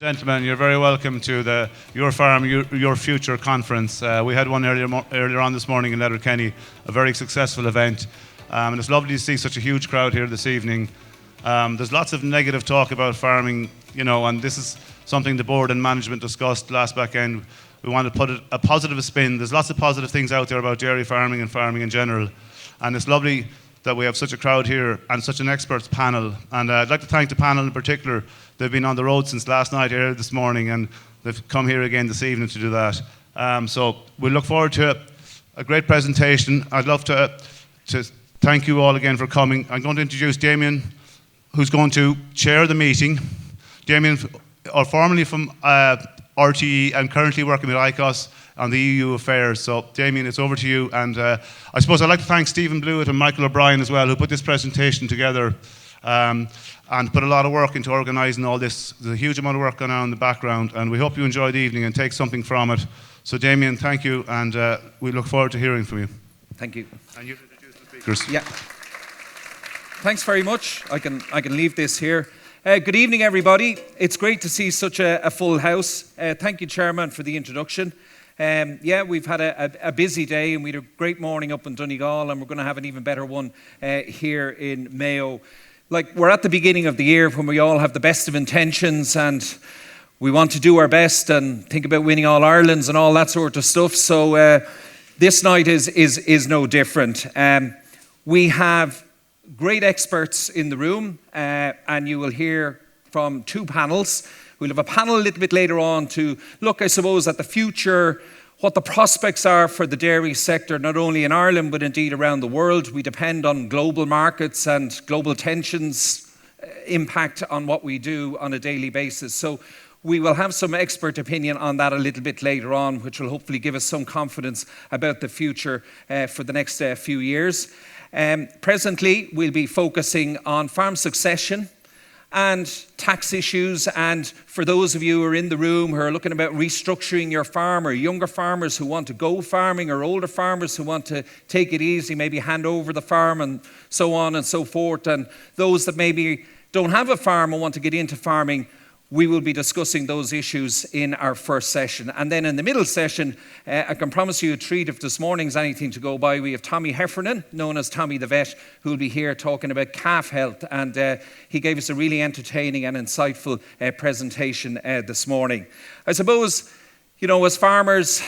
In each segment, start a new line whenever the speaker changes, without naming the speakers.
Gentlemen, you're very welcome to the Your Farm, Your Future conference. We had one earlier on this morning in Letterkenny, a very successful event. And it's lovely to see such a huge crowd here this evening. There's lots of negative talk about farming, and this is something the board and management discussed last weekend. We want to put a positive spin. There's lots of positive things out there about dairy farming and farming in general. And it's lovely that we have such a crowd here and such an experts panel. And I'd like to thank the panel in particular. They've been on the road since last night here this morning, and they've come here again this evening to do that. So we look forward to a great presentation. I'd love to thank you all again for coming. I'm going to introduce Damien, who's going to chair the meeting. Damien, formerly from RTE and currently working with ICOS on the EU affairs. So Damien, it's over to you. And I suppose I'd like to thank Stephen Blewett and Michael O'Brien as well, who put this presentation together and put a lot of work into organising all this. There's a huge amount of work going on in the background, and we hope you enjoy the evening and take something from it. So Damien, thank you, and we look forward to hearing from you.
Thank you.
And you introduce the speakers.
Yeah. Thanks very much. I can leave this here. Good evening, everybody. It's great to see such a full house. Thank you, Chairman, for the introduction. We've had a busy day, and we had a great morning up in Donegal, and we're going to have an even better one here in Mayo. We're at the beginning of the year when we all have the best of intentions, and we want to do our best and think about winning all Irelands and all that sort of stuff. So this night is no different. We have great experts in the room, and you will hear from two panels. We'll have a panel a little bit later on to look, I suppose, at the future, what the prospects are for the dairy sector, not only in Ireland, but indeed around the world. We depend on global markets and global tensions impact on what we do on a daily basis. So we will have some expert opinion on that a little bit later on, which will hopefully give us some confidence about the future for the next few years. Presently, we'll be focusing on farm succession and tax issues, and for those of you who are in the room who are looking about restructuring your farm, or younger farmers who want to go farming, or older farmers who want to take it easy, maybe hand over the farm and so on and so forth, and those that maybe don't have a farm and want to get into farming, we will be discussing those issues in our first session. And then in the middle session, I can promise you a treat if this morning's anything to go by. We have Tommy Heffernan, known as Tommy the Vet, who will be here talking about calf health. And he gave us a really entertaining and insightful presentation this morning. I suppose, as farmers,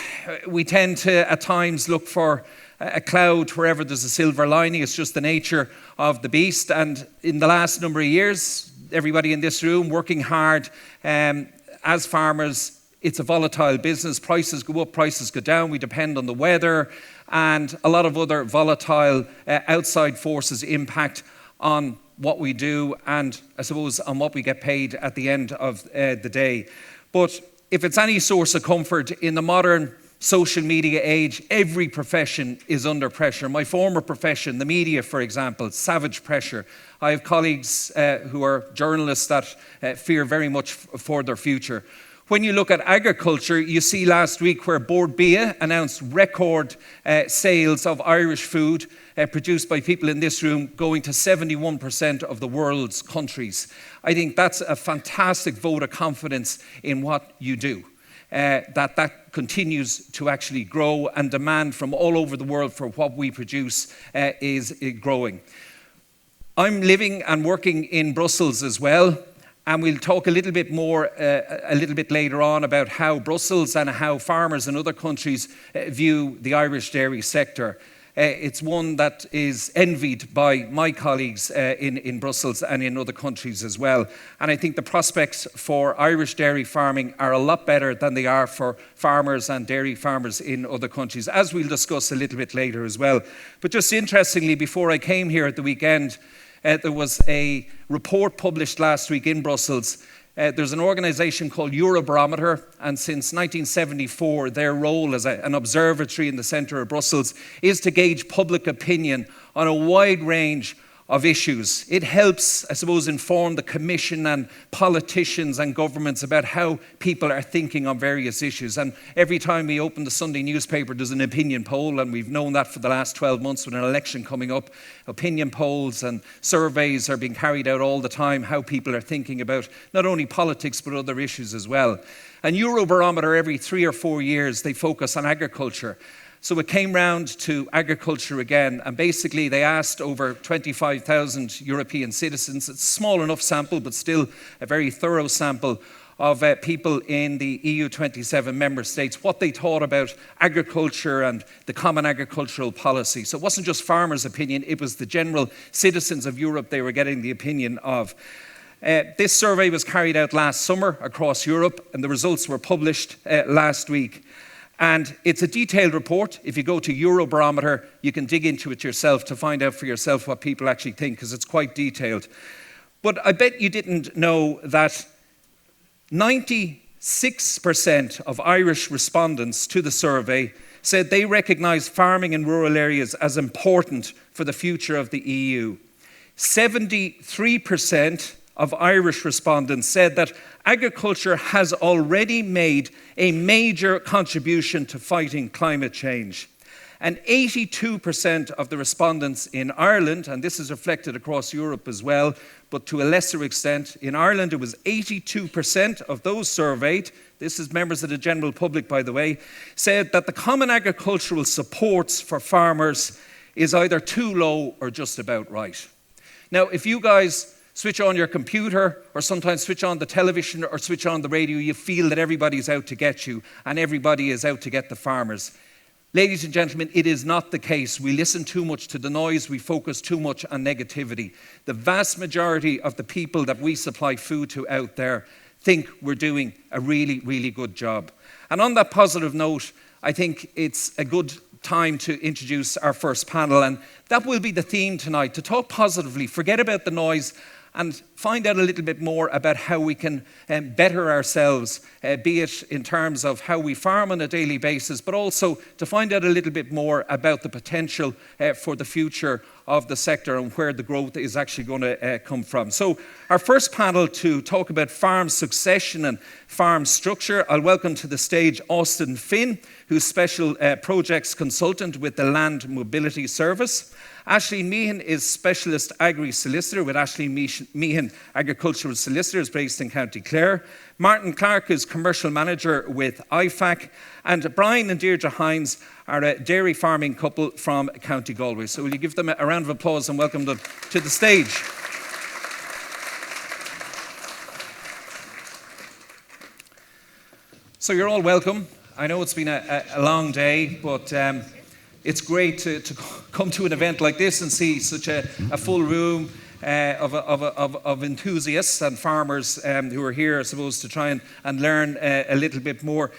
we tend to at times look for a cloud wherever there's a silver lining. It's just the nature of the beast. And in the last number of years, everybody in this room working hard. As farmers, it's a volatile business. Prices go up, prices go down. We depend on the weather, and a lot of other volatile outside forces impact on what we do and, I suppose, on what we get paid at the end of the day. But if it's any source of comfort in the modern social media age, every profession is under pressure. My former profession, the media, for example, savage pressure. I have colleagues who are journalists that fear very much for their future. When you look at agriculture, you see last week where Bord Bia announced record sales of Irish food produced by people in this room, going to 71% of the world's countries. I think that's a fantastic vote of confidence in what you do. That continues to actually grow, and demand from all over the world for what we produce is growing. I'm living and working in Brussels as well, and we'll talk a little bit more a little bit later on about how Brussels and how farmers in other countries view the Irish dairy sector. It's one that is envied by my colleagues in Brussels and in other countries as well. And I think the prospects for Irish dairy farming are a lot better than they are for farmers and dairy farmers in other countries, as we'll discuss a little bit later as well. But just interestingly, before I came here at the weekend, there was a report published last week in Brussels. There's an organisation called Eurobarometer, and since 1974, their role as an observatory in the centre of Brussels is to gauge public opinion on a wide range of issues. It helps, I suppose, inform the Commission and politicians and governments about how people are thinking on various issues. And every time we open the Sunday newspaper, there's an opinion poll, and we've known that for the last 12 months with an election coming up. Opinion polls and surveys are being carried out all the time, how people are thinking about not only politics but other issues as well. And Eurobarometer, every 3 or 4 years, they focus on agriculture. So it came round to agriculture again, and basically they asked over 25,000 European citizens. It's a small enough sample, but still a very thorough sample of people in the EU 27 member states, what they thought about agriculture and the common agricultural policy. So it wasn't just farmers' opinion, it was the general citizens of Europe they were getting the opinion of. This survey was carried out last summer across Europe, and the results were published last week. And it's a detailed report. If you go to Eurobarometer, you can dig into it yourself to find out for yourself what people actually think, because it's quite detailed. But I bet you didn't know that 96% of Irish respondents to the survey said they recognise farming in rural areas as important for the future of the EU. 73% of Irish respondents said that agriculture has already made a major contribution to fighting climate change. And 82% of the respondents in Ireland, and this is reflected across Europe as well, but to a lesser extent, in Ireland it was 82% of those surveyed, this is members of the general public by the way, said that the common agricultural supports for farmers is either too low or just about right. Now, if you guys switch on your computer or sometimes switch on the television or switch on the radio, you feel that everybody's out to get you and everybody is out to get the farmers. Ladies and gentlemen, it is not the case. We listen too much to the noise, we focus too much on negativity. The vast majority of the people that we supply food to out there think we're doing a really, really good job. And on that positive note, I think it's a good time to introduce our first panel, and that will be the theme tonight, to talk positively, forget about the noise, and find out a little bit more about how we can better ourselves, be it in terms of how we farm on a daily basis, but also to find out a little bit more about the potential for the future of the sector and where the growth is actually going to come from. So our first panel to talk about farm succession and farm structure, I'll welcome to the stage Austin Finn, who's Special Projects Consultant with the Land Mobility Service. Aisling Meehan is Specialist Agri Solicitor with Aisling Meehan Agricultural Solicitors based in County Clare. Martin Clarke is Commercial Manager with IFAC. And Brian and Deirdre Hynes are a dairy farming couple from County Galway. So will you give them a round of applause and welcome them to the stage. So you're all welcome. I know it's been a long day, but it's great to come to an event like this and see such a full room of enthusiasts and farmers who are here, I suppose, to try and learn a little bit more.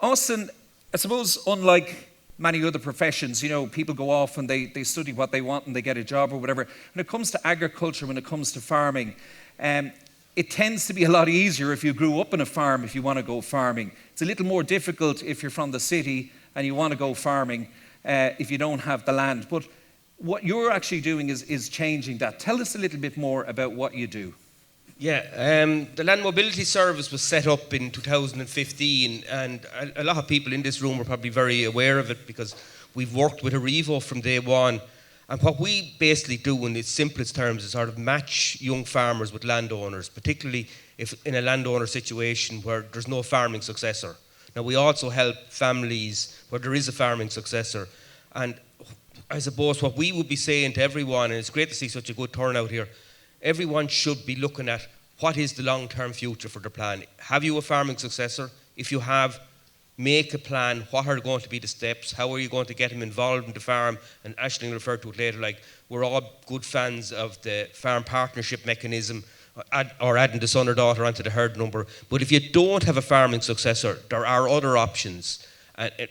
Austin, I suppose, unlike many other professions, you know, people go off and they study what they want and they get a job or whatever. When it comes to agriculture, when it comes to farming, it tends to be a lot easier if you grew up on a farm if you want to go farming. It's a little more difficult if you're from the city and you want to go farming. If you don't have the land. But what you're actually doing is changing that. Tell us a little bit more about what you do.
Yeah, the Land Mobility Service was set up in 2015, and a lot of people in this room are probably very aware of it because we've worked with Aurivo from day one. And what we basically do in its simplest terms is sort of match young farmers with landowners, particularly if in a landowner situation where there's no farming successor. Now, we also help families where there is a farming successor. And I suppose what we would be saying to everyone, and it's great to see such a good turnout here, everyone should be looking at what is the long-term future for their plan. Have you a farming successor? If you have, make a plan. What are going to be the steps? How are you going to get him involved in the farm? And Aisling referred to it later, like we're all good fans of the farm partnership mechanism, or adding the son or daughter onto the herd number. But if you don't have a farming successor, there are other options.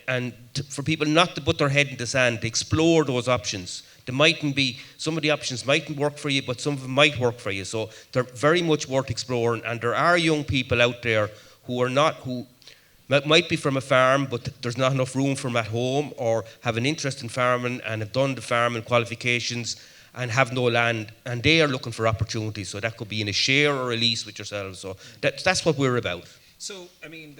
And for people not to put their head in the sand, to explore those options. Some of the options mightn't work for you, but some of them might work for you. So they're very much worth exploring. And there are young people out there who might be from a farm, but there's not enough room for them at home, or have an interest in farming and have done the farming qualifications and have no land, and they are looking for opportunities. So that could be in a share or a lease with yourselves. So that's what we're about.
So, I mean,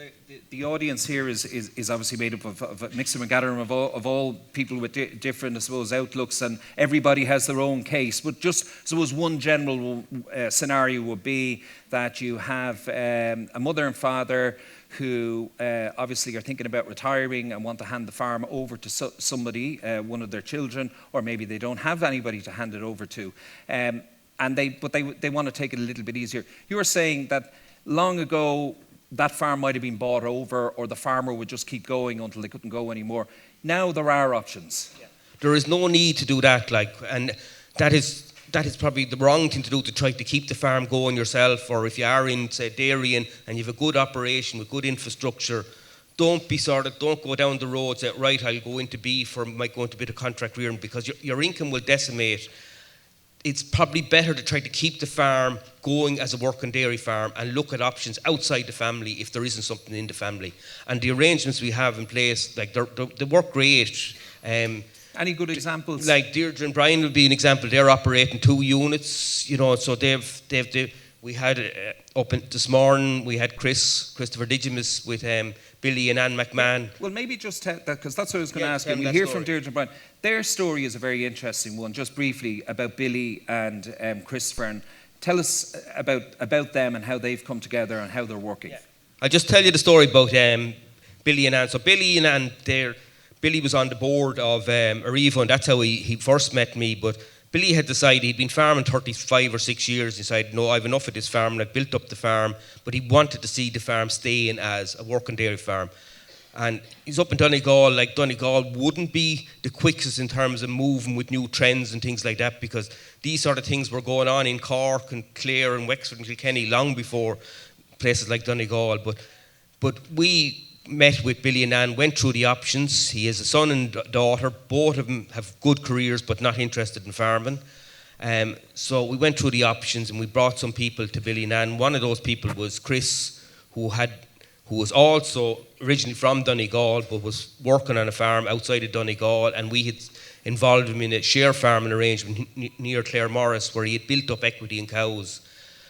the audience here is obviously made up of a mix and gathering of all people with different, I suppose, outlooks, and everybody has their own case. But just, suppose one general scenario would be that you have a mother and father who obviously are thinking about retiring and want to hand the farm over to somebody, one of their children, or maybe they don't have anybody to hand it over to, but they want to take it a little bit easier. You were saying that long ago, that farm might have been bought over, or the farmer would just keep going until they couldn't go anymore. Now there are options.
Yeah. There is no need to do that, and that is probably the wrong thing to do, to try to keep the farm going yourself. Or if you are in, say, dairy and you have a good operation with good infrastructure, don't go down the road, say, right, I'll go into beef or might go into a bit of contract rearing, because your income will decimate. It's probably better to try to keep the farm going as a working dairy farm and look at options outside the family if there isn't something in the family. And the arrangements we have in place, like they work great.
Any good examples?
Like Deirdre and Bryan would be an example. They're operating 2 units, so we had this morning, we had Christopher Digimus with Billy and Anne McMahon.
Well, maybe just tell that, because that's what I was going to ask. And we'll hear from Deirdre and Bryan. Their story is a very interesting one, just briefly, about Billy and Christopher. And tell us about them and how they've come together and how they're working.
Yeah. I'll just tell you the story about Billy and Anne. So Billy and Anne, Billy was on the board of Aurivo, and that's how he first met me. But Billy had decided, he'd been farming 35 or 6 years. He decided, no, I've enough of this farm, and I built up the farm. But he wanted to see the farm staying as a working dairy farm. And he's up in Donegal. Like, Donegal wouldn't be the quickest in terms of moving with new trends and things like that, because these sort of things were going on in Cork and Clare and Wexford and Kilkenny long before places like Donegal. But we met with Billy and Anne, went through the options. He has a son and daughter. Both of them have good careers but not interested in farming. So we went through the options and we brought some people to Billy and Anne. One of those people was Chris, who was also originally from Donegal but was working on a farm outside of Donegal, and we had involved him in a share farming arrangement near Clare Morris, where he had built up equity in cows.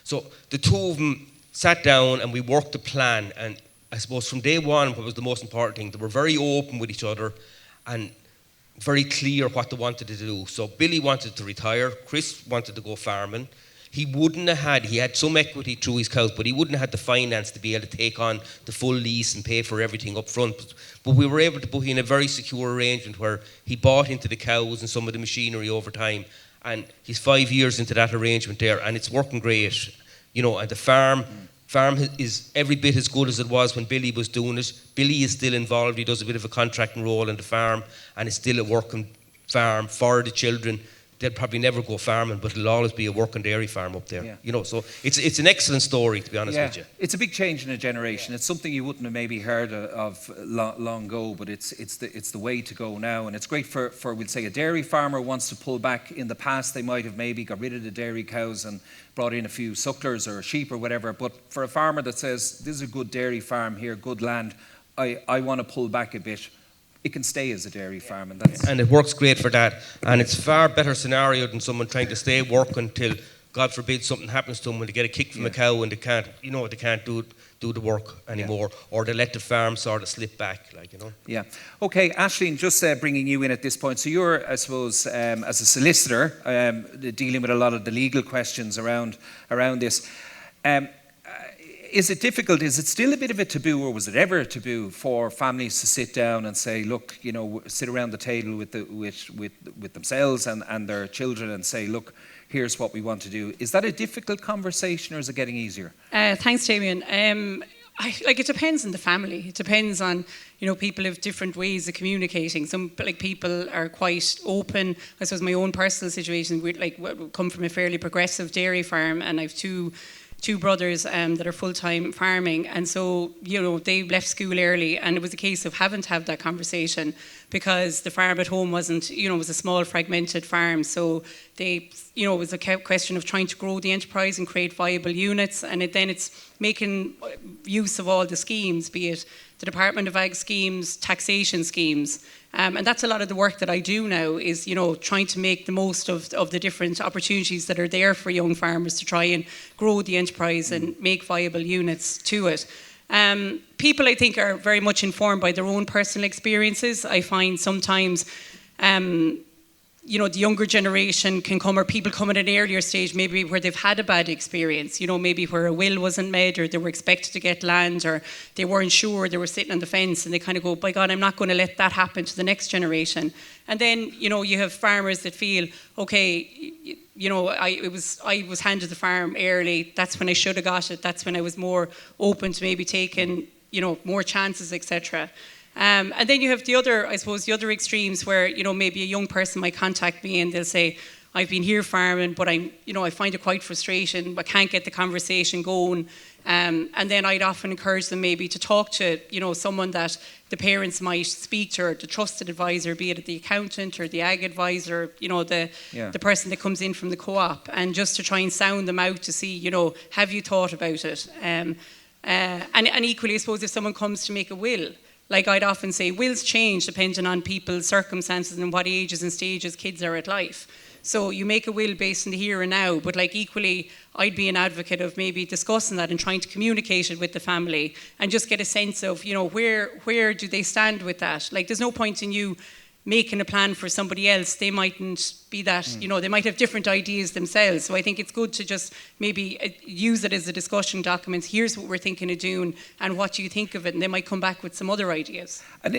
So the two of them sat down and we worked a plan, and I suppose from day one, what was the most important thing, they were very open with each other and very clear what they wanted to do. So Billy wanted to retire, Chris wanted to go farming. He had some equity through his cows, but he wouldn't have had the finance to be able to take on the full lease and pay for everything up front. But we were able to put in a very secure arrangement where he bought into the cows and some of the machinery over time. And he's 5 years into that arrangement there, and it's working great. And the farm is every bit as good as it was when Billy was doing it. Billy is still involved. He does a bit of a contracting role in the farm, and it's still a working farm for the children. They'll probably never go farming, but it'll always be a working dairy farm up there.
Yeah.
So it's an excellent story, to be honest with you.
It's a big change in a generation. It's something you wouldn't have maybe heard of long ago, but it's the way to go now. And it's great for we'll say, a dairy farmer wants to pull back. In the past, they might have maybe got rid of the dairy cows and brought in a few sucklers or a sheep or whatever. But for a farmer that says, this is a good dairy farm here, good land, I want to pull back a bit, it can stay as a dairy farm.
And it works great for that. And it's far better scenario than someone trying to stay working until, God forbid, something happens to them when they get a kick from a cow and they can't do the work anymore, or they let the farm sort of slip back,
Yeah. Okay, Aisling, just bringing you in at this point. So you're, I suppose, as a solicitor, dealing with a lot of the legal questions around this. Is it difficult? Is it still a bit of a taboo, or was it ever a taboo for families to sit down and say, look, sit around the table with themselves and their children and say, look, here's what we want to do? Is that a difficult conversation, or is it getting easier?
Thanks, Damien. It depends on the family. It depends on, people have different ways of communicating. Some people are quite open. I suppose my own personal situation, we come from a fairly progressive dairy farm, and I've two brothers that are full-time farming, and so they left school early, and it was a case of having to have that conversation because the farm at home wasn't, it was a small fragmented farm, so it was a question of trying to grow the enterprise and create viable units, and then it's making use of all the schemes, be it the Department of Ag schemes, taxation schemes. And that's a lot of the work that I do now is, trying to make the most of the different opportunities that are there for young farmers to try and grow the enterprise and make viable units to it. People, I think, are very much informed by their own personal experiences. I find sometimes the younger generation can come, or people come at an earlier stage, maybe where they've had a bad experience, maybe where a will wasn't made, or they were expected to get land, or they weren't sure, they were sitting on the fence, and they kind of go, by God, I'm not going to let that happen to the next generation. And then, you have farmers that feel, okay, I was handed the farm early, that's when I should have got it, that's when I was more open to maybe taking, more chances, etc. And then you have the other extremes where, maybe a young person might contact me and they'll say, I've been here farming, but I find it quite frustrating. I can't get the conversation going. And then I'd often encourage them maybe to talk to, someone that the parents might speak to, or the trusted advisor, be it the accountant or the ag advisor, the person that comes in from the co-op, and just to try and sound them out to see, have you thought about it? And equally, I suppose, if someone comes to make a will, like I'd often say, wills change depending on people's circumstances and what ages and stages kids are at life. So you make a will based on the here and now, but equally, I'd be an advocate of maybe discussing that and trying to communicate it with the family and just get a sense of, where do they stand with that? There's no point in you making a plan for somebody else. They mightn't be that, they might have different ideas themselves. So I think it's good to just maybe use it as a discussion document. Here's what we're thinking of doing, and what do you think of it? And they might come back with some other ideas.
And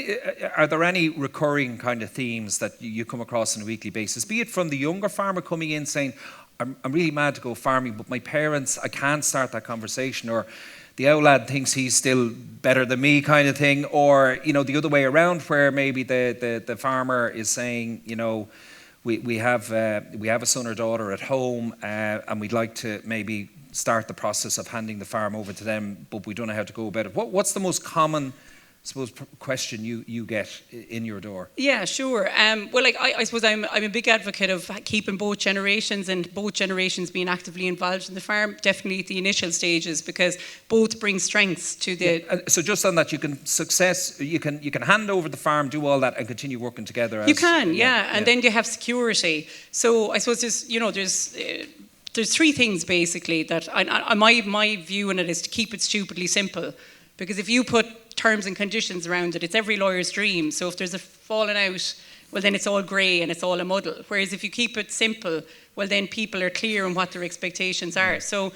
are there any recurring kind of themes that you come across on a weekly basis? Be it from the younger farmer coming in saying, I'm really mad to go farming, but my parents, I can't start that conversation, or the old lad thinks he's still better than me kind of thing, or, the other way around, where maybe the farmer is saying, we have a son or daughter at home, and we'd like to maybe start the process of handing the farm over to them, but we don't know how to go about it. What's the most common, I suppose, question you get in your door?
Yeah, sure. I suppose I'm a big advocate of keeping both generations, and both generations being actively involved in the farm, definitely at the initial stages, because both bring strengths to the...
Yeah. So just on that, you can hand over the farm, do all that, and continue working together.
You can, and then you have security. So I suppose there's three things basically that my view on it is to keep it stupidly simple. Because if you put terms and conditions around it, it's every lawyer's dream. So if there's a falling out, well, then it's all grey and it's all a muddle. Whereas if you keep it simple, well, then people are clear on what their expectations are. So,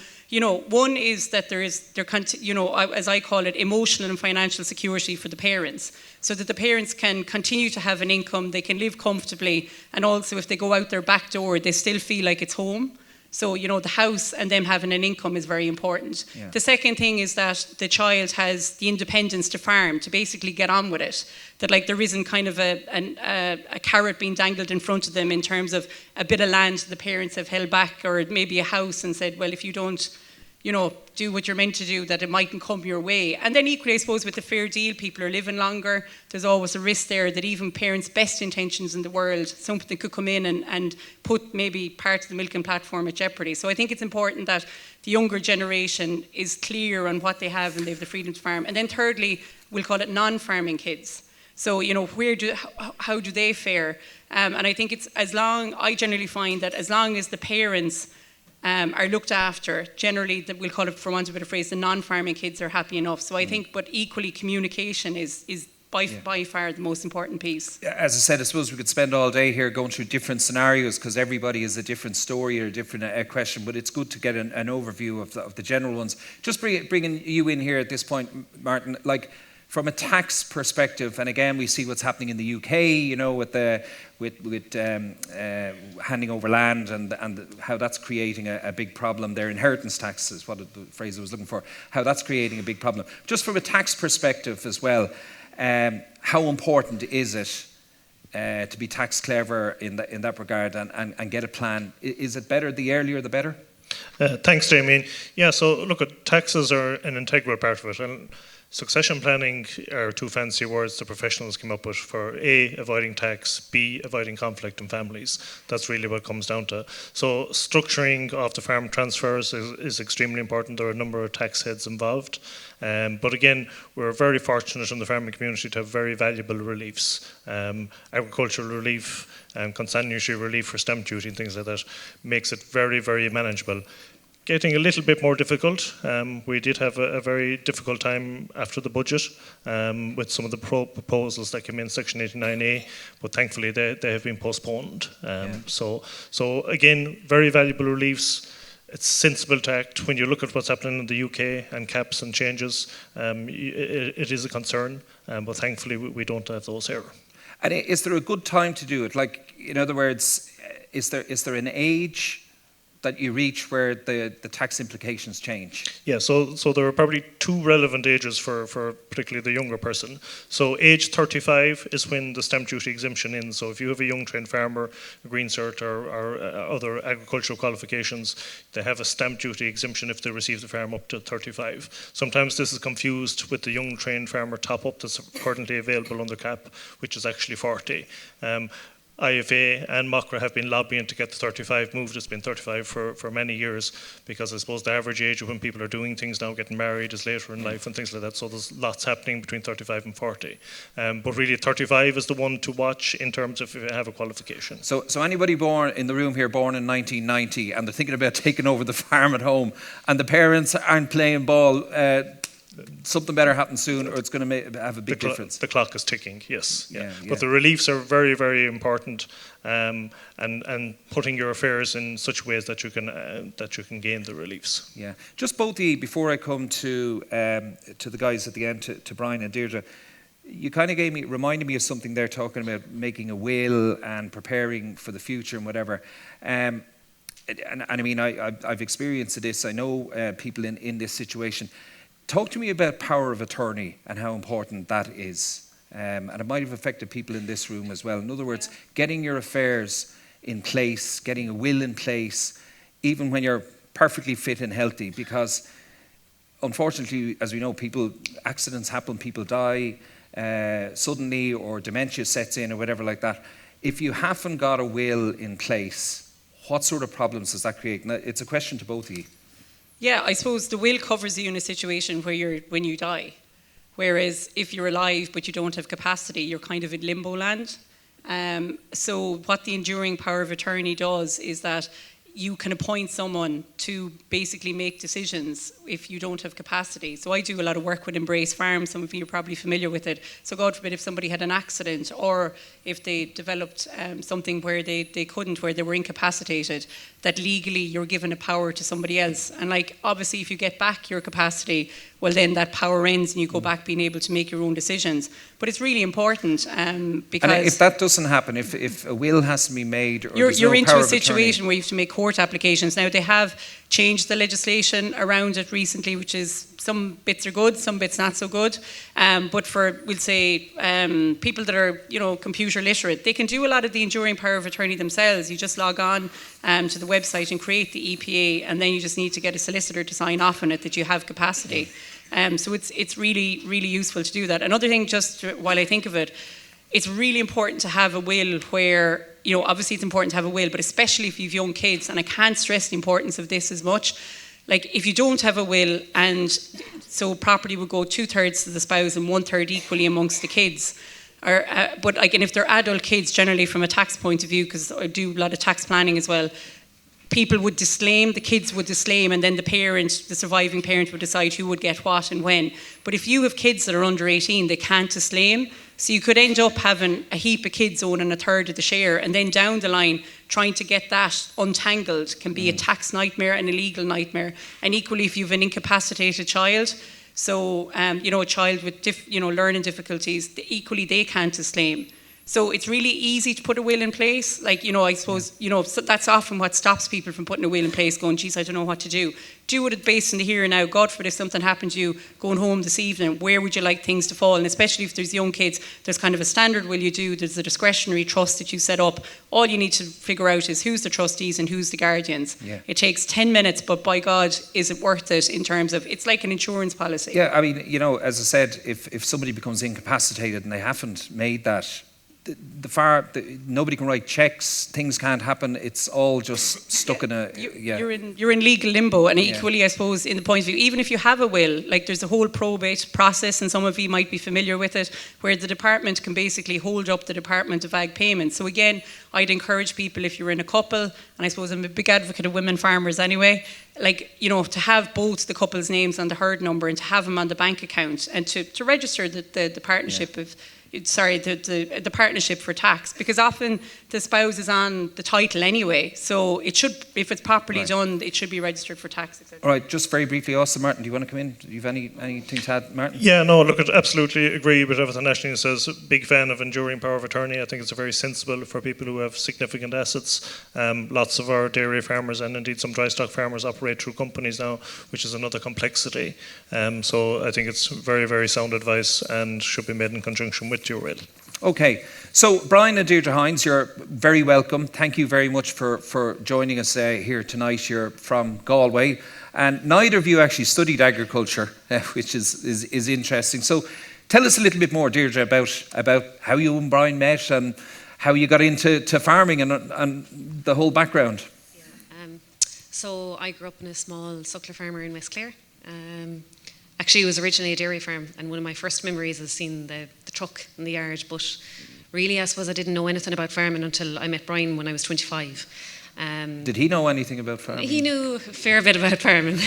one is that as I call it, emotional and financial security for the parents, so that the parents can continue to have an income, they can live comfortably, and also if they go out their back door, they still feel like it's home. So, the house and them having an income is very important. Yeah. The second thing is that the child has the independence to farm, to basically get on with it. That there isn't kind of a carrot being dangled in front of them in terms of a bit of land the parents have held back, or maybe a house and said, well, if you don't, do what you're meant to do, that it mightn't come your way. And then equally, I suppose, with the fair deal, people are living longer. There's always a risk there that even parents' best intentions in the world, something could come in and put maybe part of the milking platform at jeopardy. So I think it's important that the younger generation is clear on what they have and they have the freedom to farm. And then thirdly, we'll call it non-farming kids. So, how do they fare? And I think I generally find that as long as the parents are looked after, generally, that we'll call it, for want of a better phrase, the non-farming kids are happy enough. So I think, but equally, communication is by far the most important piece.
As I said, I suppose we could spend all day here going through different scenarios, because everybody has a different story or a different question, but it's good to get an overview of the general ones. Just bringing you in here at this point, Martin, from a tax perspective, and again, we see what's happening in the UK, with handing over land and how that's creating a big problem there. Inheritance tax is what the phrase I was looking for. How that's creating a big problem. Just from a tax perspective as well, how important is it to be tax clever in that regard and get a plan? Is it better the earlier the better?
Thanks, Damien. Yeah, so look, taxes are an integral part of it, and succession planning are two fancy words the professionals came up with for A, avoiding tax, B, avoiding conflict in families. That's really what it comes down to. So structuring of the farm transfers is extremely important. There are a number of tax heads involved. But again, we're very fortunate in the farming community to have very valuable reliefs. Agricultural relief and consanguinary relief for stamp duty and things like that makes it very, very manageable. Getting a little bit more difficult. We did have a very difficult time after the budget with some of the proposals that came in Section 89A, but thankfully they have been postponed. So again, very valuable reliefs. It's sensible to act. When you look at what's happening in the UK and caps and changes, it is a concern, but thankfully we don't have those here.
And is there a good time to do it? Like, in other words, is there an age that you reach where the tax implications change?
Yeah, so there are probably two relevant ages for particularly the younger person. So age 35 is when the stamp duty exemption ends. So if you have a young trained farmer, a green cert or other agricultural qualifications, they have a stamp duty exemption if they receive the farm up to 35. Sometimes this is confused with the young trained farmer top up that's currently available under cap, which is actually 40. IFA and MOCRA have been lobbying to get the 35 moved. It's been 35 for many years because I suppose the average age of when people are doing things now, getting married, is later in life and things like that. So there's lots happening between 35 and 40. But really 35 is the one to watch in terms of if you have a qualification.
So anybody born in the room here, born in 1990, and they're thinking about taking over the farm at home, and the parents aren't playing ball, something better happens soon, or it's going to have a big difference.
The clock is ticking, yes.
Yeah.
But the reliefs are very, very important, and putting your affairs in such ways that you can gain the reliefs.
Yeah. Just both before I come to the guys at the end, to Brian and Deirdre, you kind of reminded me of something there, talking about making a will and preparing for the future and whatever. And I mean, I've experienced this. I know people in this situation. Talk to me about power of attorney and how important that is. And it might have affected people in this room as well. In other words, getting your affairs in place, getting a will in place, even when you're perfectly fit and healthy. Because unfortunately, as we know, accidents happen, people die suddenly, or dementia sets in or whatever like that. If you haven't got a will in place, what sort of problems does that create? Now, it's a question to both of you.
Yeah, I suppose the will covers you in a situation when you die. Whereas if you're alive but you don't have capacity, you're kind of in limbo land. So what the enduring power of attorney does is that you can appoint someone to basically make decisions if you don't have capacity. So I do a lot of work with Embrace Farm. Some of you are probably familiar with it. So God forbid if somebody had an accident, or if they developed something where they couldn't, where they were incapacitated, that legally you're given a power to somebody else. And like, obviously if you get back your capacity, well then that power ends and you go back being able to make your own decisions. But it's really important because...
And if that doesn't happen, if a will has to be made, or
you're into a situation where you have to make court applications. Now they have changed the legislation around it recently, which is, some bits are good, some bits not so good. But for, we'll say, people that are, computer literate, they can do a lot of the enduring power of attorney themselves. You just log on to the website and create the EPA, and then you just need to get a solicitor to sign off on it that you have capacity. So it's really, really useful to do that. Another thing, just while I think of it, it's really important to have a will where, obviously it's important to have a will, but especially if you have young kids, and I can't stress the importance of this as much. Like, if you don't have a will, and so property would go 2/3 to the spouse and 1/3 equally amongst the kids. But again, if they're adult kids, generally from a tax point of view, because I do a lot of tax planning as well, people would disclaim, the kids would disclaim, and then the surviving parent would decide who would get what and when. But if you have kids that are under 18, they can't disclaim. So you could end up having a heap of kids owning 1/3 of the share, and then down the line, trying to get that untangled can be a tax nightmare and a legal nightmare. And equally, if you have an incapacitated child, so a child with learning difficulties, equally they can't disclaim. So it's really easy to put a will in place. Like, I suppose, so that's often what stops people from putting a will in place, going, geez, I don't know what to do. Do it based in the here and now. God forbid if something happened to you going home this evening, where would you like things to fall? And especially if there's young kids, there's kind of a standard will you do, there's a discretionary trust that you set up. All you need to figure out is who's the trustees and who's the guardians.
Yeah.
It takes 10 minutes, but by God, is it worth it in terms of, it's like an insurance policy.
Yeah, I mean, as I said, if somebody becomes incapacitated and they haven't made that, nobody can write checks, things can't happen, it's all just stuck in a...
You're in legal limbo, and equally, I suppose, in the point of view, even if you have a will, like there's a whole probate process, and some of you might be familiar with it, where the department can basically hold up the Department of Ag payments. So again, I'd encourage people, if you're in a couple, and I suppose I'm a big advocate of women farmers anyway, to have both the couple's names on the herd number and to have them on the bank account, and to register the partnership of... the partnership for tax, because often the spouse is on the title anyway, so it should, if it's properly done, it should be registered for tax, etc.
All right, just very briefly, Austin, Martin, do you want to come in? Do you have anything to add, Martin?
Yeah, no, look, I absolutely agree with everything Aisling says. Big fan of enduring power of attorney. I think it's very sensible for people who have significant assets. Lots of our dairy farmers and indeed some dry stock farmers operate through companies now, which is another complexity. So I think it's very, very sound advice and should be made in conjunction with your will.
Okay, so Bryan and Deirdre Hynes, you're very welcome. Thank you very much for joining us here tonight. You're from Galway, and neither of you actually studied agriculture, which is interesting. So tell us a little bit more, Deirdre, about how you and Bryan met and how you got into farming and the whole background.
So I grew up in a small suckler farmer in West Clare. Actually, it was originally a dairy farm, and one of my first memories is seeing the truck in the yard. But really, I suppose I didn't know anything about farming until I met Bryan when I was 25.
Did he know anything about farming?
He knew a fair bit about farming.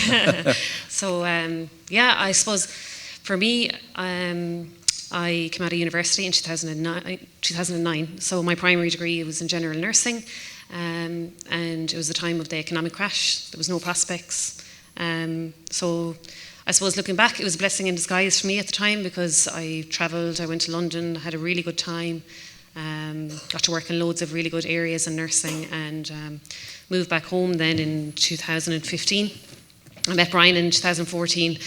So, I suppose for me, I came out of university in 2009. So my primary degree was in general nursing, and it was the time of the economic crash. There was no prospects. So I suppose looking back, it was a blessing in disguise for me at the time, because I travelled, I went to London, had a really good time, got to work in loads of really good areas in nursing, and moved back home then in 2015. I met Bryan in 2014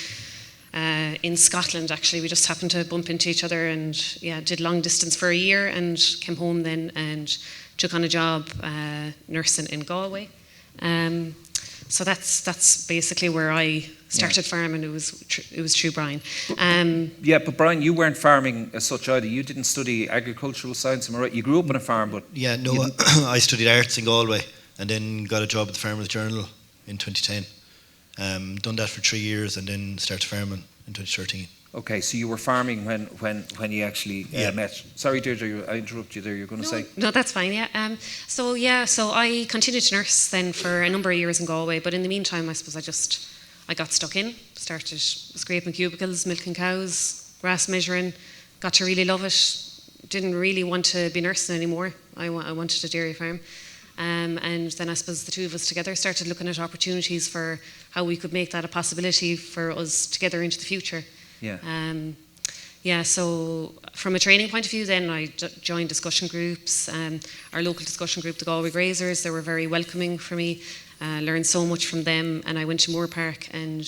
in Scotland, actually. We just happened to bump into each other, and did long distance for a year, and came home then and took on a job nursing in Galway. So that's basically where I started farming. It was through Bryan.
But Bryan, you weren't farming as such either. You didn't study agricultural science, am I right? You grew up on a farm, but
I studied arts in Galway and then got a job at the Farmers Journal in 2010. Done that for 3 years and then started farming in 2013.
Okay, so you were farming when you actually met. Sorry, Deirdre, I interrupted you there. You're going to say?
No, that's fine. Yeah. So I continued to nurse then for a number of years in Galway. But in the meantime, I suppose I got stuck in. Started scraping cubicles, milking cows, grass measuring. Got to really love it. Didn't really want to be nursing anymore. I wanted a dairy farm. And then I suppose the two of us together started looking at opportunities for how we could make that a possibility for us together into the future. So from a training point of view then I joined discussion groups, our local discussion group, the Galway Grazers. They were very welcoming for me, learned so much from them, and I went to Moore Park and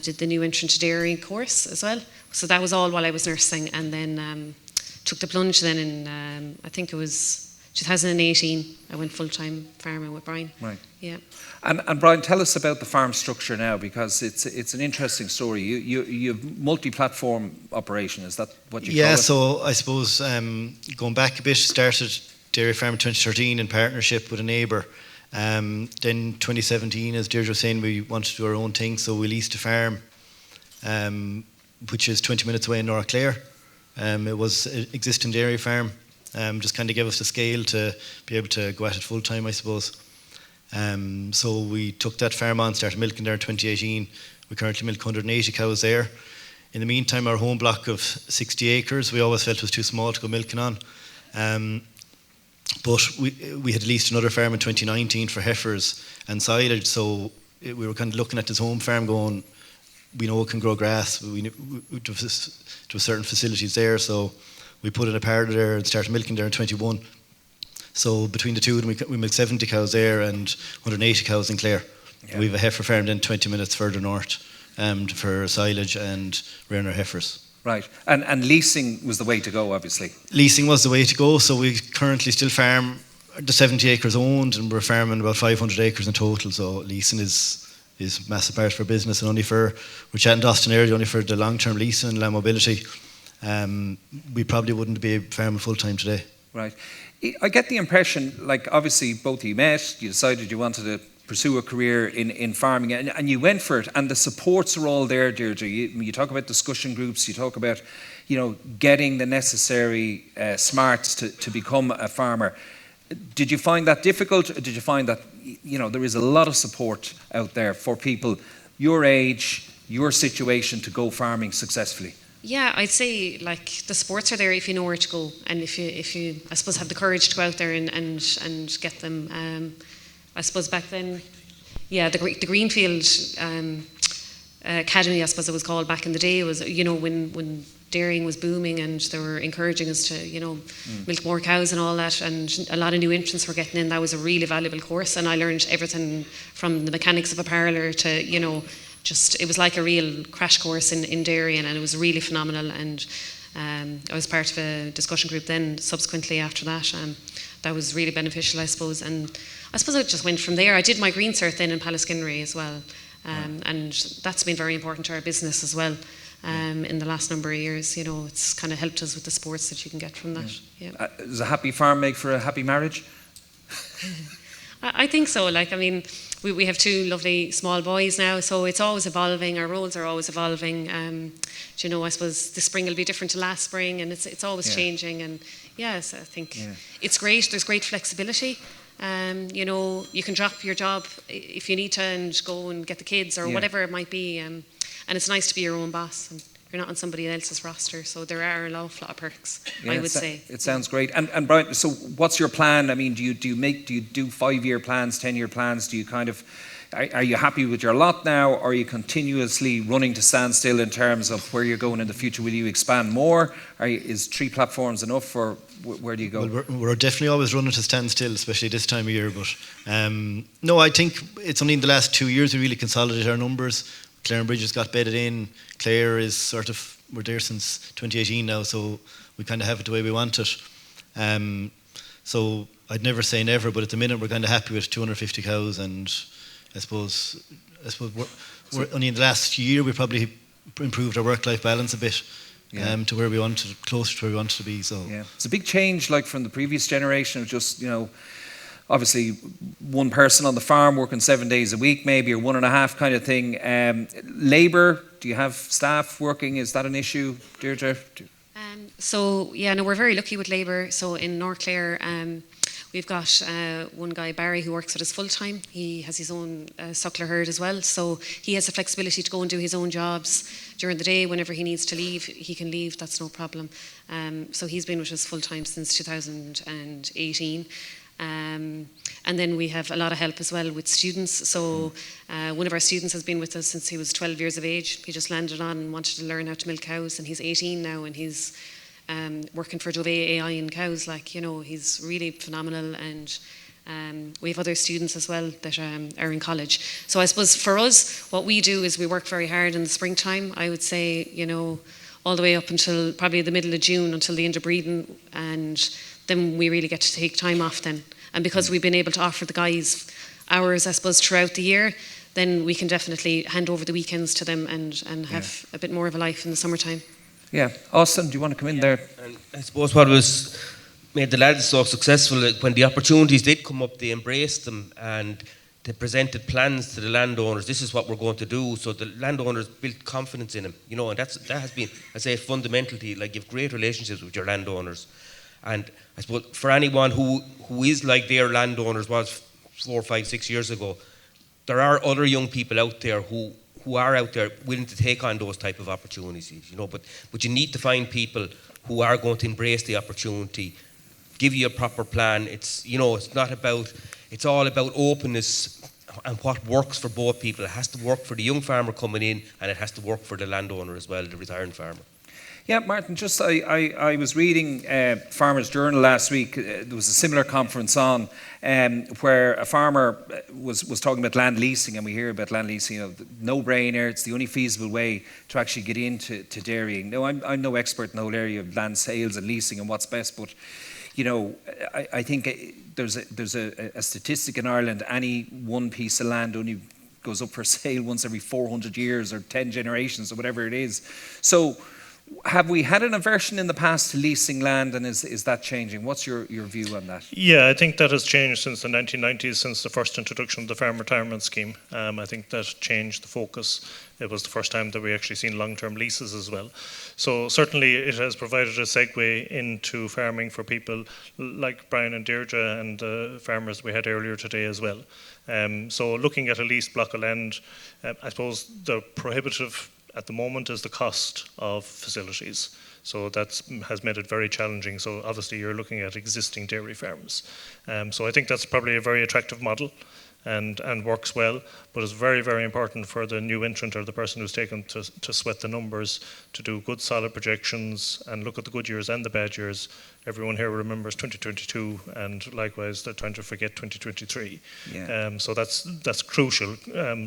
did the new entrant to dairy course as well. So that was all while I was nursing, and then took the plunge then in, I think it was 2018, I went full-time farming with Bryan.
Right.
Yeah.
And Bryan, tell us about the farm structure now, because it's an interesting story. You have multi-platform operation. Is that what you call it?
Yeah, so I suppose going back a bit, started dairy farm in 2013 in partnership with a neighbour. Then 2017, as Deirdre was saying, we wanted to do our own thing, so we leased a farm, which is 20 minutes away in North Clare. It was an existing dairy farm. Just kind of gave us the scale to be able to go at it full time, I suppose. So we took that farm on, started milking there in 2018. We currently milk 180 cows there. In the meantime, our home block of 60 acres, we always felt was too small to go milking on. But we had leased another farm in 2019 for heifers and silage, so we were kind of looking at this home farm going, we know it can grow grass, we have certain facilities there, so we put in a parlour there and started milking there in 21. So between the two of them, we milk 70 cows there and 180 cows in Clare.
Yeah.
We have a heifer farm then 20 minutes further north for silage and rearing our heifers.
Right. And leasing was the way to go, obviously.
Leasing was the way to go, so we currently still farm the 70 acres owned, and we're farming about 500 acres in total, so leasing is a massive part of our business, and we're chatting to Austin earlier, only for the long-term leasing, land mobility, we probably wouldn't be farming full-time today.
Right. I get the impression, like, obviously both of you met, you decided you wanted to pursue a career in farming, and you went for it, and the supports are all there, Deirdre. You talk about discussion groups, you talk about, getting the necessary smarts to become a farmer. Did you find that difficult? Or did you find that, there is a lot of support out there for people your age, your situation, to go farming successfully?
Yeah, I'd say like the sports are there if you know where to go, and if you I suppose have the courage to go out there and get them. I suppose back then, yeah, the Greenfield Academy, I suppose it was called back in the day, was when dairying was booming and they were encouraging us to milk more cows and all that, and a lot of new entrants were getting in. That was a really valuable course, and I learned everything from the mechanics of a parlour to it was like a real crash course in dairying, and it was really phenomenal. And I was part of a discussion group then subsequently after that, that was really beneficial, I suppose. And I suppose I just went from there. I did my green cert then in Pallaskinry as well, and that's been very important to our business as well. In the last number of years, it's kind of helped us with the sports that you can get from that. Yeah.
Does a happy farm make for a happy marriage?
I think so. We have two lovely small boys now, so it's always evolving. Our roles are always evolving. I suppose this spring will be different to last spring, and it's always changing. And yes, I think it's great. There's great flexibility. You can drop your job if you need to and go and get the kids or whatever it might be. And it's nice to be your own boss, and you're not on somebody else's roster. So there are an awful lot of perks, I would say.
It sounds great. And Brian, so what's your plan? I mean, do you do 5-year plans, 10-year plans? Do you are you happy with your lot now? Or are you continuously running to stand still in terms of where you're going in the future? Will you expand more? Is 3 platforms enough, or where do you go?
Well, we're definitely always running to stand still, especially this time of year. But no, I think it's only in the last 2 years we really consolidated our numbers. Clare and Bridges got bedded in. Clare is we're there since 2018 now, so we kind of have it the way we want it. So I'd never say never, but at the minute we're kind of happy with 250 cows, and I suppose we're only in the last year we probably improved our work-life balance a bit to where we wanted, closer to where we wanted to be. So
it's a big change, like from the previous generation of just obviously one person on the farm working 7 days a week, maybe, or 1.5 kind of thing. Labour, do you have staff working? Is that an issue, Deirdre?
We're very lucky with labour. So in North Clare, we've got one guy, Barry, who works with us full time. He has his own suckler herd as well, so he has the flexibility to go and do his own jobs during the day. Whenever he needs to leave, he can leave. That's no problem. So he's been with us full time since 2018. And then we have a lot of help as well with students. So one of our students has been with us since he was 12 years of age. He just landed on and wanted to learn how to milk cows, and he's 18 now, and he's working for Dove AI in cows. He's really phenomenal. And we have other students as well that are in college. So I suppose for us, what we do is we work very hard in the springtime. I would say, all the way up until probably the middle of June, until the end of breeding, and then we really get to take time off then. And because we've been able to offer the guys hours, I suppose, throughout the year, then we can definitely hand over the weekends to them and have a bit more of a life in the summertime.
Yeah. Austin, do you want to come in there?
And I suppose what made the lads so successful, when the opportunities did come up, they embraced them and they presented plans to the landowners. This is what we're going to do. So the landowners built confidence in them, and that has been, I say, fundamental to you. Like, you have great relationships with your landowners. And I suppose for anyone who is like their landowners was 4, 5, 6 years ago, there are other young people out there who are out there willing to take on those type of opportunities, but you need to find people who are going to embrace the opportunity, give you a proper plan. It's it's all about openness and what works for both people. It has to work for the young farmer coming in, and it has to work for the landowner as well, the retiring farmer.
Yeah, Martin, just I was reading Farmers Journal last week. There was a similar conference on where a farmer was talking about land leasing, and we hear about land leasing, no-brainer, it's the only feasible way to actually get into dairying. Now, I'm no expert in the whole area of land sales and leasing and what's best, but I think there's a statistic in Ireland, any one piece of land only goes up for sale once every 400 years or 10 generations or whatever it is. So have we had an aversion in the past to leasing land, and is that changing? What's your view on that?
Yeah, I think that has changed since the 1990s, since the first introduction of the Farm Retirement Scheme. I think that changed the focus. It was the first time that we actually seen long-term leases as well. So certainly it has provided a segue into farming for people like Brian and Deirdre and the farmers we had earlier today as well. So looking at a leased block of land, I suppose the prohibitive at the moment is the cost of facilities. So that has made it very challenging. So obviously you're looking at existing dairy farms. So I think that's probably a very attractive model and works well, but it's very, very important for the new entrant or the person who's taken to sweat the numbers, to do good solid projections and look at the good years and the bad years. Everyone here remembers 2022, and likewise they're trying to forget 2023.
Yeah.
So that's crucial,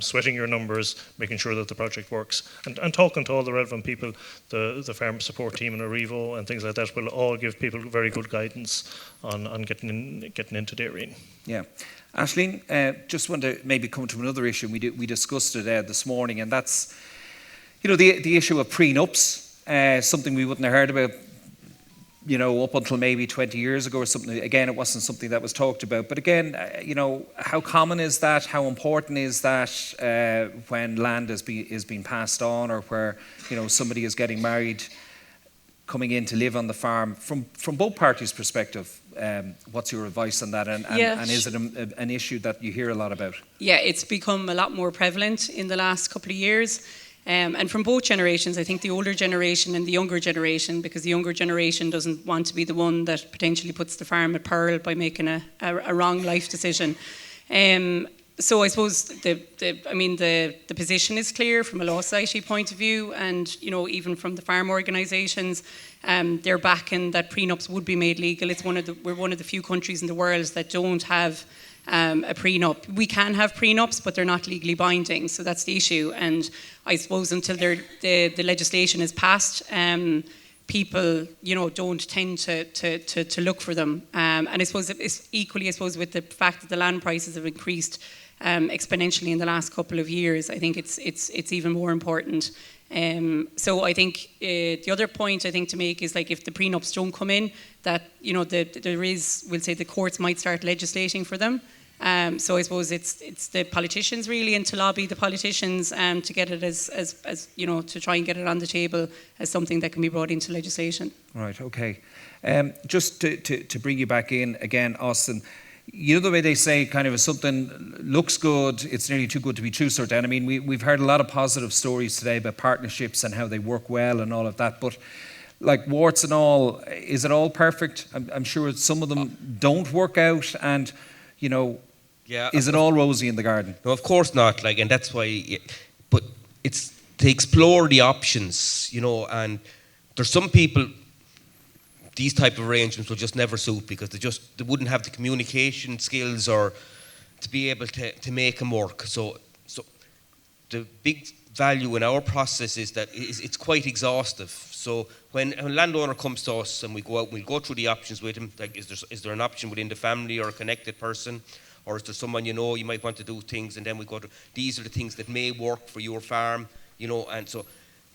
sweating your numbers, making sure that the project works, and talking to all the relevant people. The farm support team in Aurivo and things like that will all give people very good guidance on getting into dairying.
Yeah. Aisling, just want to maybe come to another issue. We discussed it this morning, and that's the issue of prenups, something we wouldn't have heard about up until maybe 20 years ago or something. Again, it wasn't something that was talked about. But again, how common is that? How important is that when land is being passed on, or where somebody is getting married, coming in to live on the farm? From both parties' perspective, what's your advice on that? And is it an issue that you hear a lot about?
Yeah, it's become a lot more prevalent in the last couple of years. And from both generations, I think the older generation and the younger generation, because the younger generation doesn't want to be the one that potentially puts the farm at peril by making a wrong life decision. So I suppose the position is clear from a law society point of view, and even from the farm organisations, they're backing that prenups would be made legal. We're one of the few countries in the world that don't have a prenup. We can have prenups, but they're not legally binding, so that's the issue. And I suppose until the legislation is passed, people don't tend to look for them. And I suppose it's equally, with the fact that the land prices have increased exponentially in the last couple of years, I think it's even more important. So I think the other point I think to make is, like, if the prenups don't come in, that we'll say the courts might start legislating for them. So I suppose it's the politicians really, and to lobby the politicians to get it as to try and get it on the table as something that can be brought into legislation. Right.
Okay. Just to bring you back in again, Austin. The way they say, kind of, if something looks good, it's nearly too good to be true, sort of. And I mean, we've heard a lot of positive stories today about partnerships and how they work well and all of that. But like warts and all, is it all perfect? I'm sure some of them don't work out, and is it all rosy in the garden?
No, of course not. And that's why. But it's to explore the options, and there's some people. These type of arrangements will just never suit, because they wouldn't have the communication skills or to be able to make them work. So the big value in our process is that it's quite exhaustive. So when a landowner comes to us and we go out, we'll go through the options with him. Like, is there an option within the family or a connected person, or is there someone you might want to do things, and then we go to, these are the things that may work for your farm, and so.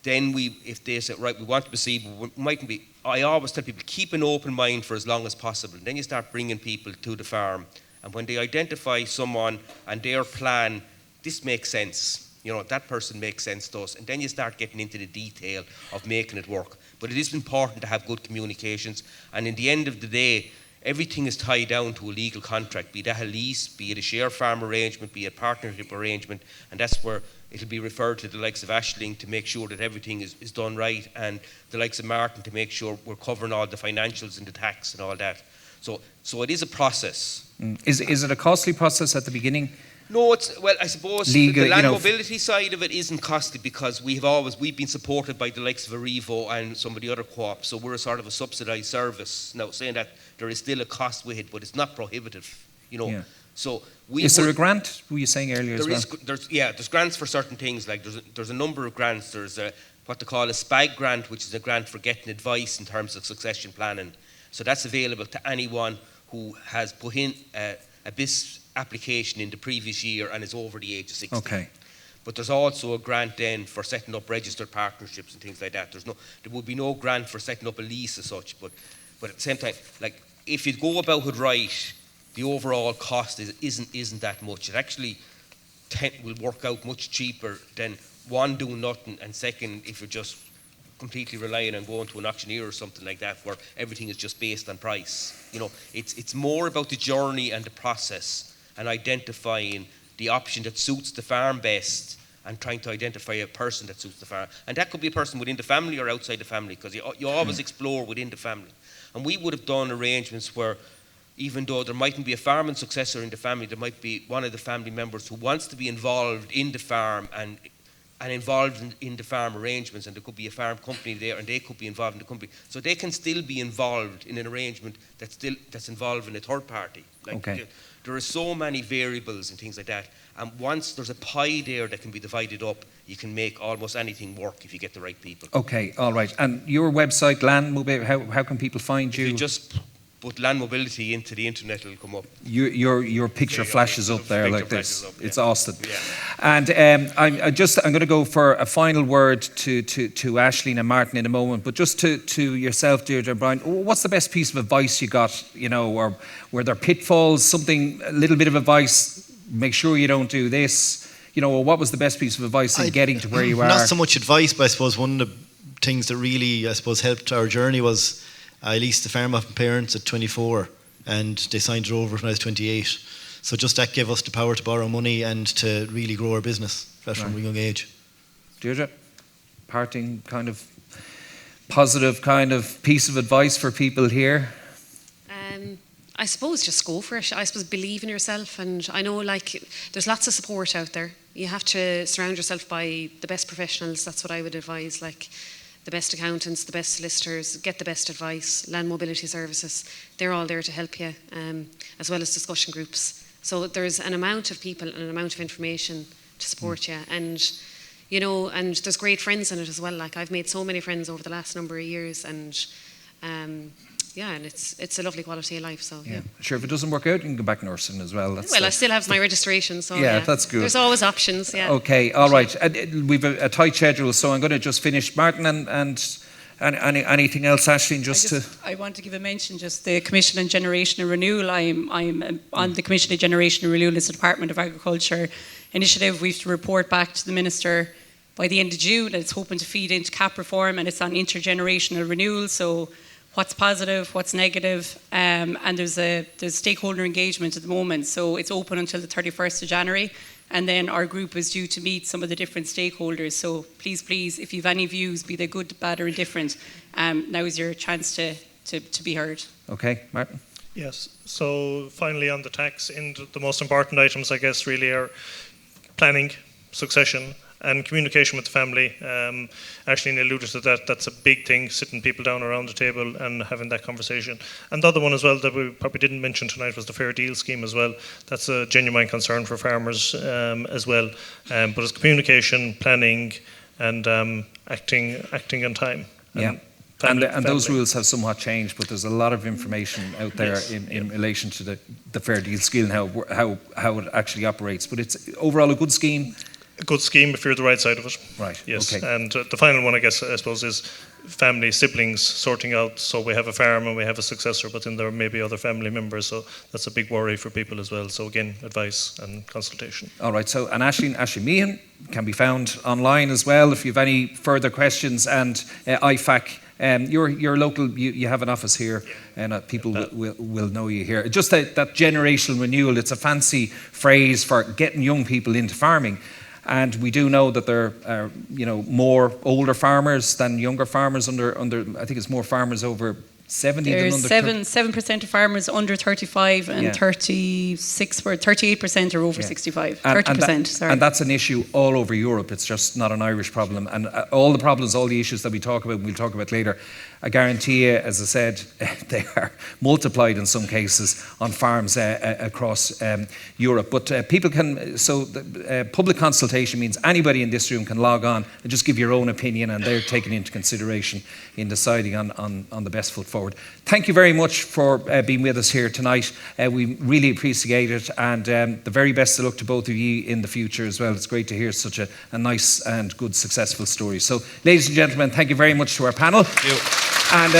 Then if they say, right, we want to proceed, we mightn't be. I always tell people, keep an open mind for as long as possible. Then you start bringing people to the farm, and when they identify someone and their plan, this makes sense. That person makes sense to us, and then you start getting into the detail of making it work. But it is important to have good communications, and in the end of the day, everything is tied down to a legal contract, be that a lease, be it a share farm arrangement, be it a partnership arrangement, and that's where it'll be referred to the likes of Aisling to make sure that everything is done right, and the likes of Martin to make sure we're covering all the financials and the tax and all that. So it is a process.
Is it a costly process at the beginning?
No, well, I suppose
legal,
the land mobility side of it isn't costly because we've been supported by the likes of Aurivo and some of the other co-ops, so we're a sort of a subsidised service. Now, saying that there is still a cost with it, but it's not prohibitive,
Yeah.
So
is there a grant? Were you saying earlier as well?
There's grants for certain things. Like there's a number of grants. There's what they call a SPAG grant, which is a grant for getting advice in terms of succession planning. So that's available to anyone who has put in a BIS application in the previous year and is over the age of 60.
Okay.
But there's also a grant then for setting up registered partnerships and things like that. There would be no grant for setting up a lease as such, but at the same time, like if you go about it right, the overall cost isn't that much. It actually will work out much cheaper than one, doing nothing, and second, if you're just completely relying on going to an auctioneer or something like that where everything is just based on price. It's more about the journey and the process and identifying the option that suits the farm best and trying to identify a person that suits the farm. And that could be a person within the family or outside the family, because you always explore within the family. And we would have done arrangements where even though there mightn't be a farming successor in the family, there might be one of the family members who wants to be involved in the farm and involved in the farm arrangements, and there could be a farm company there and they could be involved in the company. So they can still be involved in an arrangement that's involving a third party.
Okay.
There are so many variables and things like that. And once there's a pie there that can be divided up, you can make almost anything work if you get the right people.
Okay, all right. And your website, Land Mobility, how can people find you?
If you just put land mobility into the internet, it'll come up.
Your picture flashes up there like this. It's awesome.
Yeah.
And I'm going to go for a final word to Aisling and Martin in a moment, but just to yourself, Deirdre and Bryan, what's the best piece of advice you got, or were there pitfalls, a little bit of advice, make sure you don't do this, or what was the best piece of advice in getting to where you are?
Not so much advice, but I suppose one of the things that really, helped our journey was I leased the farm off my parents at 24 and they signed it over when I was 28. So just that gave us the power to borrow money and to really grow our business from a young age.
Deirdre, parting kind of positive kind of piece of advice for people here?
I suppose just go for it. I suppose believe in yourself, and I know there's lots of support out there. You have to surround yourself by the best professionals. That's what I would advise, the best accountants, the best solicitors, get the best advice, land mobility services, they're all there to help you, as well as discussion groups. So there's an amount of people and an amount of information to support you, and and there's great friends in it as well. I've made so many friends over the last number of years, and and it's a lovely quality of life. So yeah.
Sure, if it doesn't work out, you can go back nursing as well.
I still have my registration, so
yeah, that's good.
There's always options. Yeah.
Okay, all right. We've a tight schedule, so I'm going to just finish. Martin and anything else, Aisling?
I want to give a mention, just the Commission on Generational Renewal. I'm on the Commission on Generational Renewal. It's the Department of Agriculture initiative. We have to report back to the Minister by the end of June, and it's hoping to feed into CAP reform, and it's on intergenerational renewal. So what's positive, what's negative, and there's stakeholder engagement at the moment. So it's open until the 31st of January, and then our group is due to meet some of the different stakeholders. So please, if you have any views, be they good, bad or indifferent, now is your chance to be heard.
Okay, Martin?
Yes, so finally on the tax, the most important items, I guess, really are planning, succession, and communication with the family. Aisling alluded to that. That's a big thing, sitting people down around the table and having that conversation. And the other one as well that we probably didn't mention tonight was the Fair Deal scheme as well. That's a genuine concern for farmers as well. But it's communication, planning, and acting on time.
And those rules have somewhat changed, but there's a lot of information out there in relation to the Fair Deal scheme and how it actually operates. But it's overall a good scheme.
A good scheme if you're the right side of it.
Right.
Yes.
Okay.
And the final one, I suppose, is family, siblings sorting out. So we have a farm and we have a successor, but then there may be other family members. So that's a big worry for people as well. So again, advice and consultation. All
right. So, and Aisling Meehan can be found online as well if you have any further questions. And IFAC, you're local. You have an office here, and people will know you here. Just that generational renewal. It's a fancy phrase for getting young people into farming. And we do know that there are, more older farmers than younger farmers. Under I think it's more farmers over 70
There's
than under
7% of farmers under 35 and 38% are over 65. 30%, sorry.
And that's an issue all over Europe. It's just not an Irish problem. And all the problems, all the issues that we talk about, and we'll talk about later, I guarantee you, as I said, they are multiplied in some cases on farms across Europe. But people can, public consultation means anybody in this room can log on and just give your own opinion, and they're taken into consideration in deciding on the best foot forward. Thank you very much for being with us here tonight. We really appreciate it, and the very best of luck to both of you in the future as well. It's great to hear such a nice and good, successful story. So, ladies and gentlemen, thank you very much to our panel.
Thank you.
And